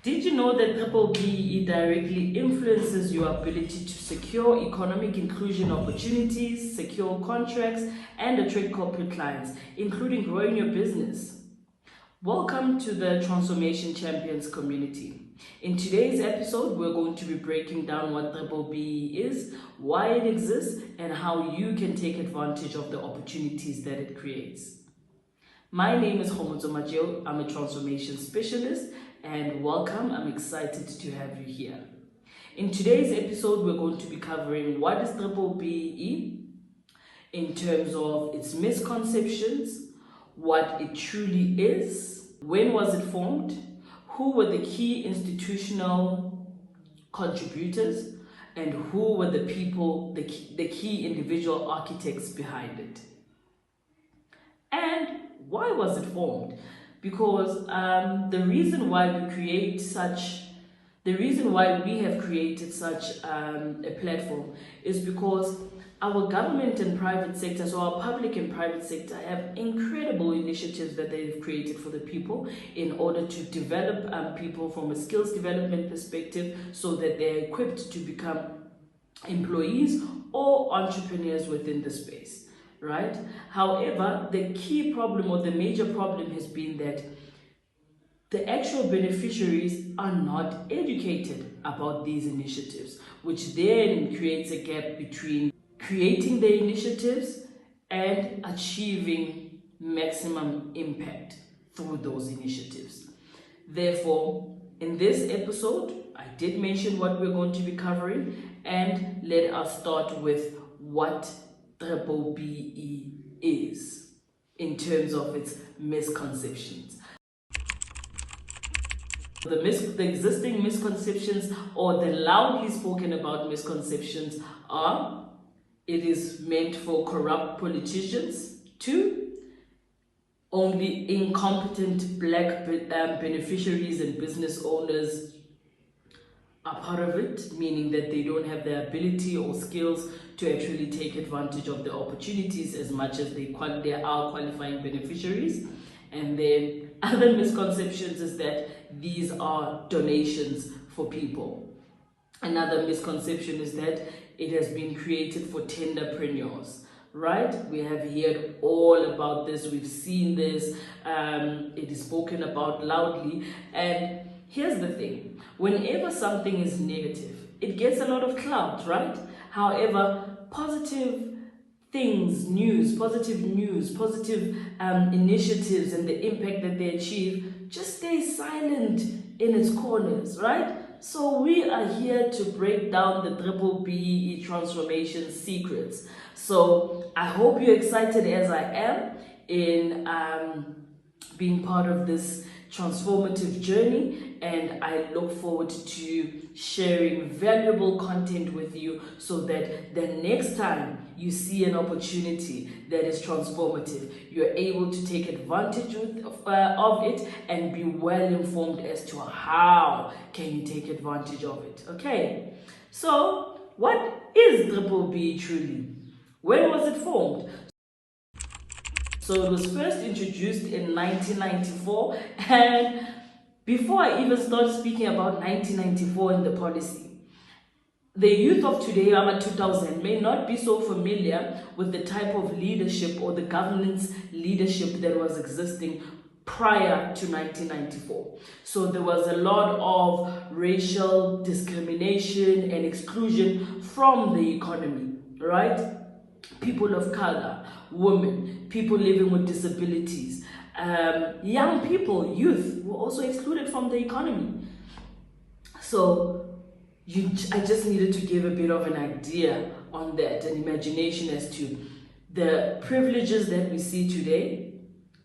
Did you know that B-BBEE directly influences your ability to secure economic inclusion opportunities, secure contracts, and attract corporate clients, including growing your business? Welcome to the Transformation Champions community. In today's episode, we're going to be breaking down what B-BBEE is, why it exists, and how you can take advantage of the opportunities that it creates. My name is Kgomotso Matjiu. I'm a transformation specialist, and welcome. I'm excited to have you here. In today's episode, we're going to be covering what is B-BBEE in terms of its misconceptions, what it truly is, when was it formed, who were the key institutional contributors, and who were the people, the key individual architects behind it. And why was it formed? Because the reason why we have created such a platform is because our government and private sector, so our public and private sector, have incredible initiatives that they've created for the people in order to develop people from a skills development perspective so that they're equipped to become employees or entrepreneurs within the space. Right? However, the key problem or the major problem has been that the actual beneficiaries are not educated about these initiatives, which then creates a gap between creating the initiatives and achieving maximum impact through those initiatives. Therefore, in this episode, I did mention what we're going to be covering, and let us start with what B-BBEE is in terms of its misconceptions. The existing misconceptions, or the loudly spoken about misconceptions, are: it is meant for corrupt politicians. 2, only incompetent black beneficiaries and business owners are part of it, meaning that they don't have the ability or skills to actually take advantage of the opportunities as much as they are qualifying beneficiaries. And then other misconceptions is that these are donations for people. Another misconception is that it has been created for tenderpreneurs. Right? We have heard all about this. We've seen this. It is spoken about loudly. And here's the thing. Whenever something is negative, it gets a lot of clout, right? However, positive initiatives and the impact that they achieve just stay silent in its corners, right? So we are here to break down the B-BBEE transformation secrets. So I hope you're excited as I am in being part of this transformative journey, and I look forward to sharing valuable content with you so that the next time you see an opportunity that is transformative, you're able to take advantage of it and be well informed as to how can you take advantage of it. Okay, so what is B-BBEE truly? When was it formed? So it was first introduced in 1994, and before I even start speaking about 1994 and the policy, the youth of today, 2000, may not be so familiar with the type of leadership or the governance leadership that was existing prior to 1994. So there was a lot of racial discrimination and exclusion from the economy, right? People of color, women, people living with disabilities, young people, youth were also excluded from the economy. So I just needed to give a bit of an idea on that, an imagination as to the privileges that we see today.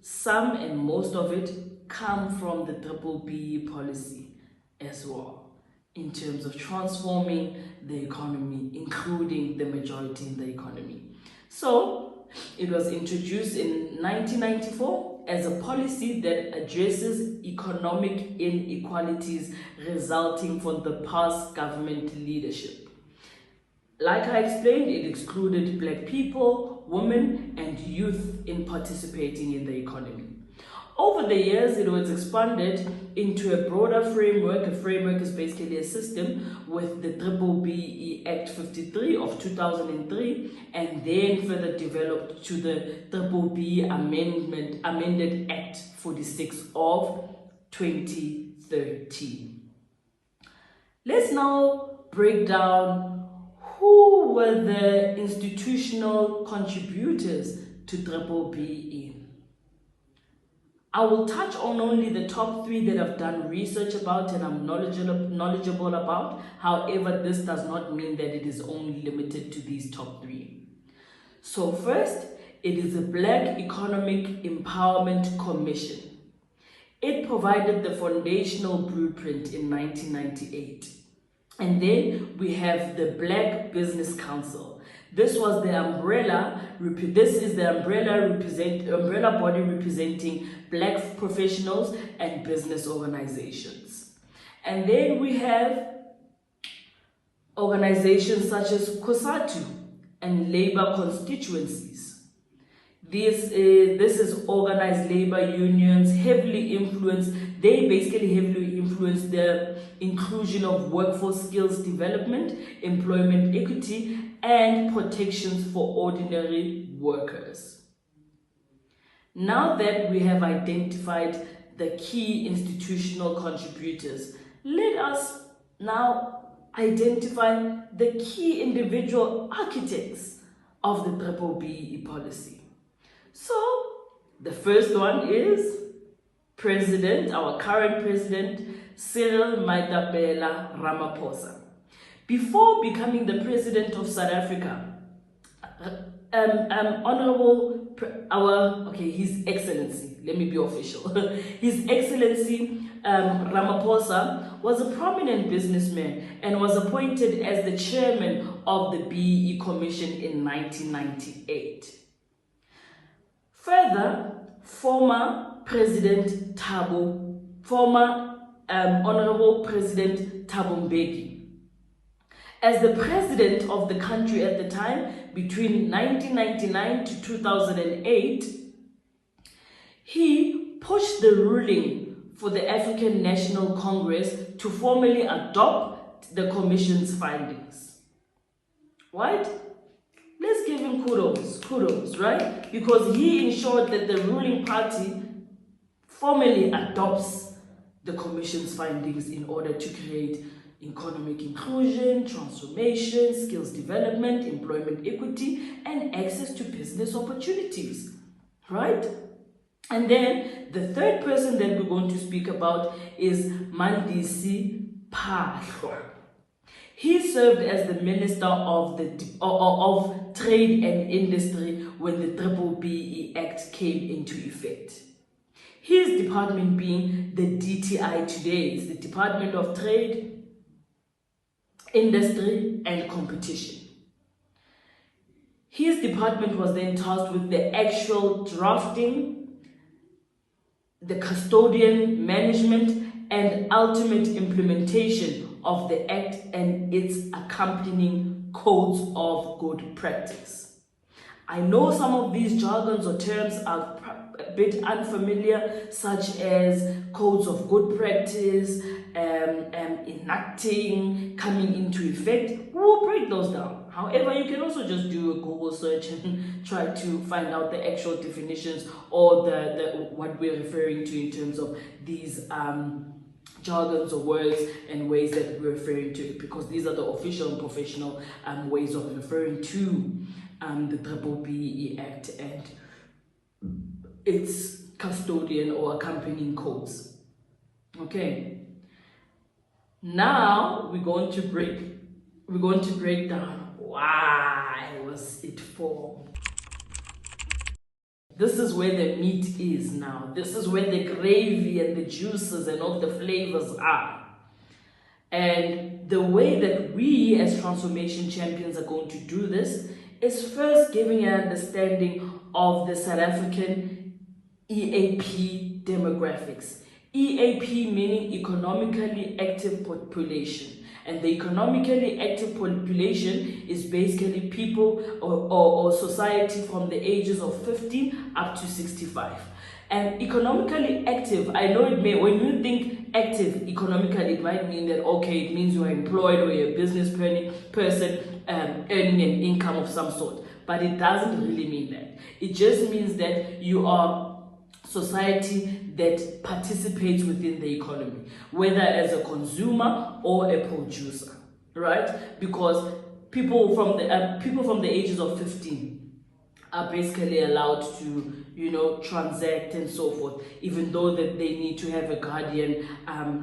Some and most of it come from the B-BBEE policy as well, in terms of transforming the economy, including the majority in the economy. So it was introduced in 1994 as a policy that addresses economic inequalities resulting from the past government leadership. Like I explained, it excluded black people, women, and youth in participating in the economy. Over the years, it was expanded into a broader framework. A framework is basically a system with the B-BBEE Act 53 of 2003, and then further developed to the B-BBEE Amended Act 46 of 2013. Let's now break down who were the institutional contributors to B-BBEE. I will touch on only the top 3 that I've done research about and I'm knowledgeable about. However, this does not mean that it is only limited to these top 3. So first, it is the Black Economic Empowerment Commission. It provided the foundational blueprint in 1998. And then we have the Black Business Council. This was the umbrella body representing Black professionals and business organizations. And then we have organizations such as COSATU and labor constituencies. This is organized labor unions, heavily influenced. They basically heavily influence the inclusion of workforce skills development, employment equity, and protections for ordinary workers. Now that we have identified the key institutional contributors, let us now identify the key individual architects of the B-BBEE policy. So, the first one is our current president, Cyril Maitapela Ramaphosa. Before becoming the president of South Africa, His Excellency, let me be official, His Excellency Ramaphosa was a prominent businessman and was appointed as the chairman of the BEE Commission in 1998. Further, Honorable President Thabo Mbeki, as the president of the country at the time, between 1999 to 2008, he pushed the ruling for the African National Congress to formally adopt the Commission's findings. Right? Let's give him kudos, right? Because he ensured that the ruling party formally adopts the Commission's findings in order to create economic inclusion, transformation, skills development, employment equity, and access to business opportunities, right? And then the third person that we're going to speak about is Mandisi Phahlo. He served as the Minister of Trade and Industry when the B-BBEE Act came into effect. His department being the DTI today, it's the Department of Trade, Industry and Competition. His department was then tasked with the actual drafting, the custodian management and ultimate implementation of the Act and its accompanying codes of good practice. I know some of these jargons or terms are a bit unfamiliar, such as codes of good practice, enacting, coming into effect. We'll break those down. However, you can also just do a Google search and try to find out the actual definitions or what we're referring to in terms of these jargons or words and ways that we're referring to it, because these are the official and professional ways of referring to the B-BBEE Act and its custodian or accompanying codes. Okay. Now we're going to break down why was it formed. This is where the meat is now. This is where the gravy and the juices and all the flavors are. And the way that we as transformation champions are going to do this is first giving an understanding of the South African EAP demographics. EAP meaning economically active population. And the economically active population is basically people or society from the ages of 15 up to 65. And economically active, I know it may, when you think active economically, it might mean that, okay, it means you are employed or you're a business person earning an income of some sort. But it doesn't really mean that. It just means that you are society that participates within the economy, whether as a consumer or a producer, right? Because people from the ages of 15 are basically allowed to, transact and so forth, even though that they need to have a guardian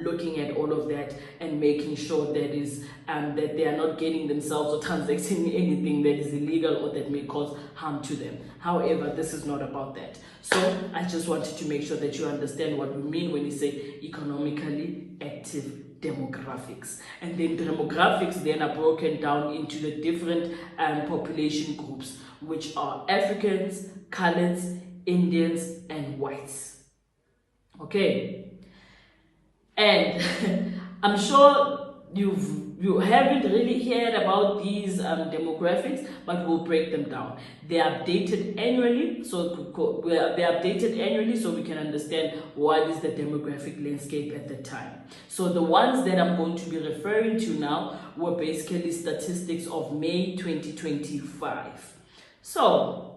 looking at all of that and making sure that they are not getting themselves or transacting anything that is illegal or that may cause harm to them. However, this is not about that. So I just wanted to make sure that you understand what we mean when we say economically active demographics. And then demographics then are broken down into the different population groups, which are Africans, coloreds, Indians, and whites. Okay, and I'm sure you haven't really heard about these demographics, but we'll break them down. They're updated annually, so we can understand what is the demographic landscape at the time. So the ones that I'm going to be referring to now were basically statistics of May 2025. So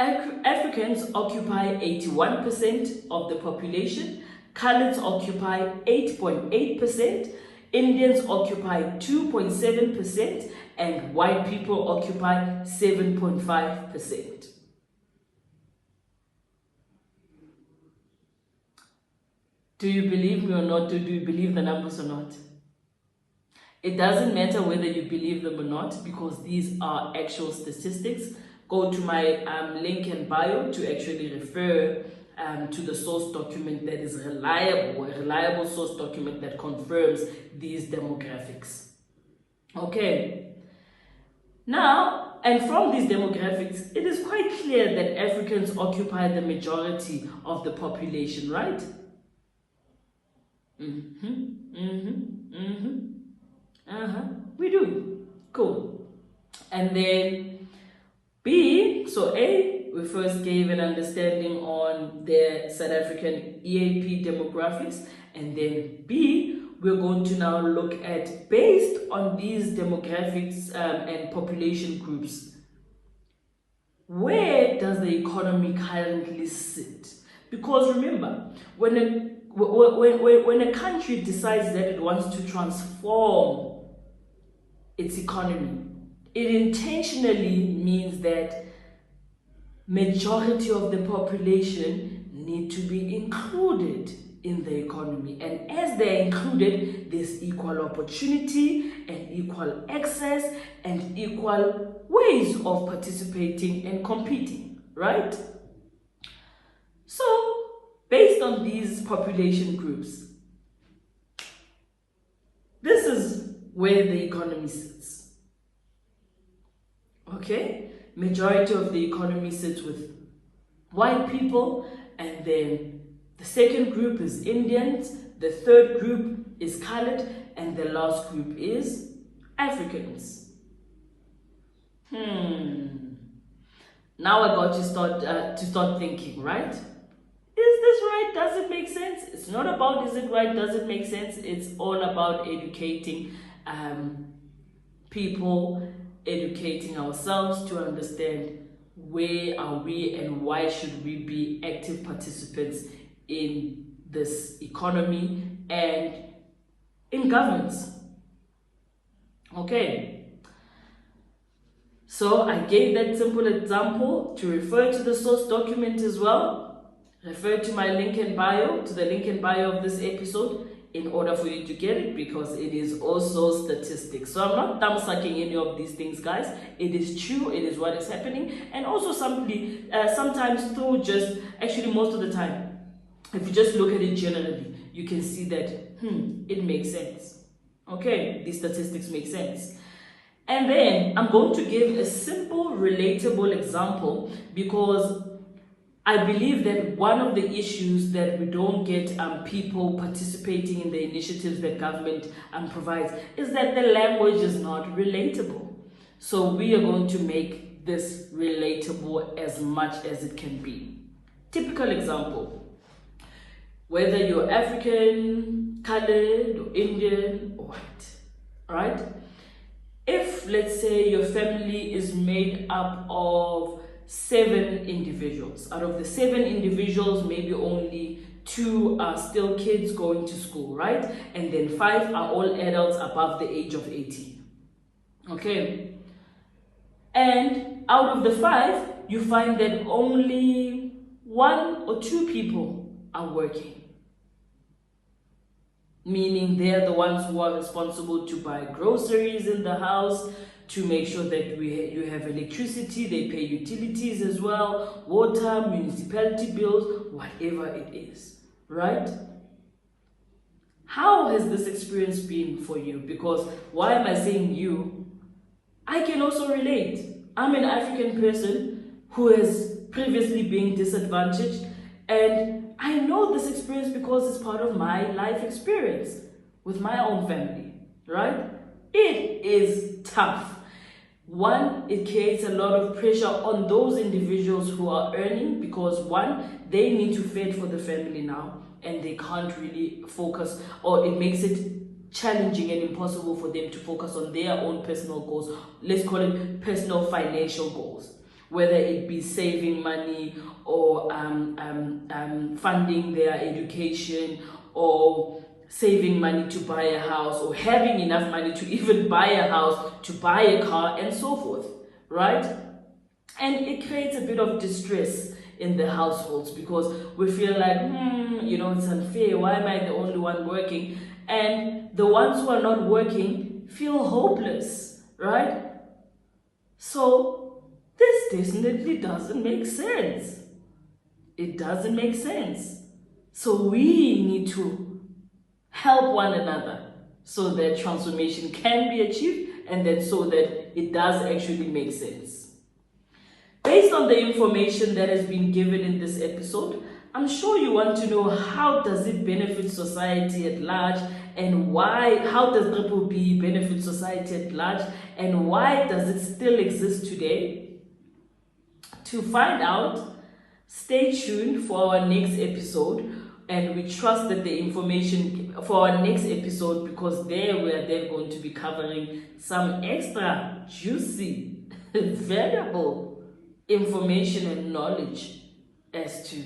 Africans occupy 81% of the population, coloreds occupy 8.8%, Indians occupy 2.7%, and white people occupy 7.5%. Do you believe me or not? Do you believe the numbers or not? It doesn't matter whether you believe them or not, because these are actual statistics. Go to my link in bio to actually refer to the source document that is a reliable source document that confirms these demographics. Okay. Now, and from these demographics, it is quite clear that Africans occupy the majority of the population, right? We do. Cool. And then B, so A, we first gave an understanding on the South African EAP demographics, and then B, we're going to now look at, based on these demographics and population groups, where does the economy currently sit? Because remember, when a country decides that it wants to transform its economy, it intentionally means that majority of the population need to be included in the economy. And as they're included, there's equal opportunity and equal access and equal ways of participating and competing, right? So, based on these population groups, this is where the economy sits. Okay, majority of the economy sits with white people, and then the second group is Indians, the third group is colored, and the last group is Africans. Now I got to start thinking, right? Is this right? Does it make sense? It's not about is it right, does it make sense? It's all about educating people, educating ourselves to understand where are we and why should we be active participants in this economy and in governments. Okay, so I gave that simple example to refer to the source document as well. Refer to my link in bio, to the link in bio of this episode, in order for you to get it, because it is also statistics. So I'm not thumb-sucking any of these things, guys. It is true, it is what is happening. And also sometimes through just, actually most of the time, if you just look at it generally, you can see that, it makes sense. Okay, these statistics make sense. And then I'm going to give a simple, relatable example, because I believe that one of the issues that we don't get people participating in the initiatives that government provides is that the language is not relatable. So we are going to make this relatable as much as it can be. Typical example, whether you're African, colored, or Indian, or white, right? If, let's say, your family is made up of 7 individuals, out of the 7 individuals, maybe only 2 are still kids going to school, right? And then 5 are all adults above the age of 18. Okay? And out of the 5, you find that only 1 or 2 people are working. Meaning they're the ones who are responsible to buy groceries in the house, to make sure that you have electricity, they pay utilities as well, water, municipality bills, whatever it is, right? How has this experience been for you? Because why am I saying you? I can also relate. I'm an African person who has previously been disadvantaged, and I know this experience because it's part of my life experience with my own family, right? It is tough. One, it creates a lot of pressure on those individuals who are earning because one, they need to fend for the family now and they can't really focus, or it makes it challenging and impossible for them to focus on their own personal goals. Let's call it personal financial goals, whether it be saving money or funding their education or saving money to buy a house or having enough money to even buy a house, to buy a car and so forth, right? And it creates a bit of distress in the households because we feel like, it's unfair. Why am I the only one working? And the ones who are not working feel hopeless, right? So this definitely doesn't make sense. It doesn't make sense. So we need to help one another so that transformation can be achieved and then so that it does actually make sense. Based on the information that has been given in this episode, I'm sure you want to know how does it benefit society at large and why, how does B-BBEE benefit society at large and why does it still exist today? To find out, stay tuned for our next episode, and we trust that the information for our next episode, because there we're then going to be covering some extra juicy, valuable information and knowledge as to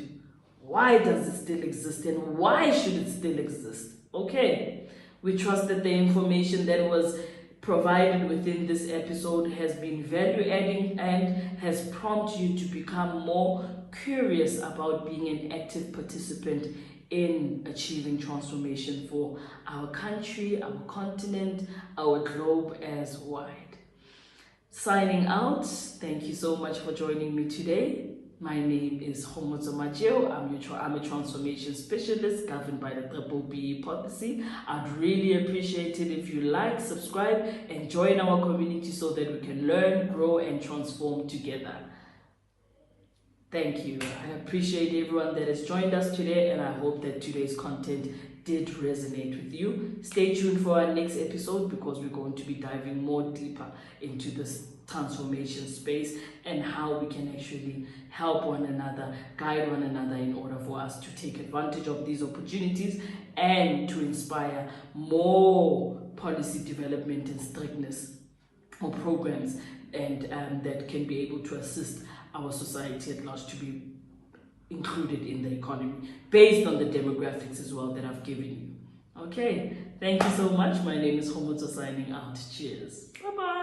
why does it still exist and why should it still exist. Okay, we trust that the information that was provided within this episode has been value adding and has prompted you to become more curious about being an active participant in achieving transformation for our country, our continent, our globe as wide. Signing out, thank you so much for joining me today. My name is Kgomotso Matjiu. I'm a transformation specialist governed by the B-BBEE policy. I'd really appreciate it if you like, subscribe, and join our community so that we can learn, grow, and transform together. Thank you. I appreciate everyone that has joined us today, and I hope that today's content did resonate with you. Stay tuned for our next episode because we're going to be diving more deeper into this transformation space and how we can actually help one another, guide one another in order for us to take advantage of these opportunities and to inspire more policy development and strictness or programs and that can be able to assist our society at large to be included in the economy based on the demographics as well that I've given you. Okay, thank you so much. My name is Kgomotso signing out. Cheers. Bye-bye.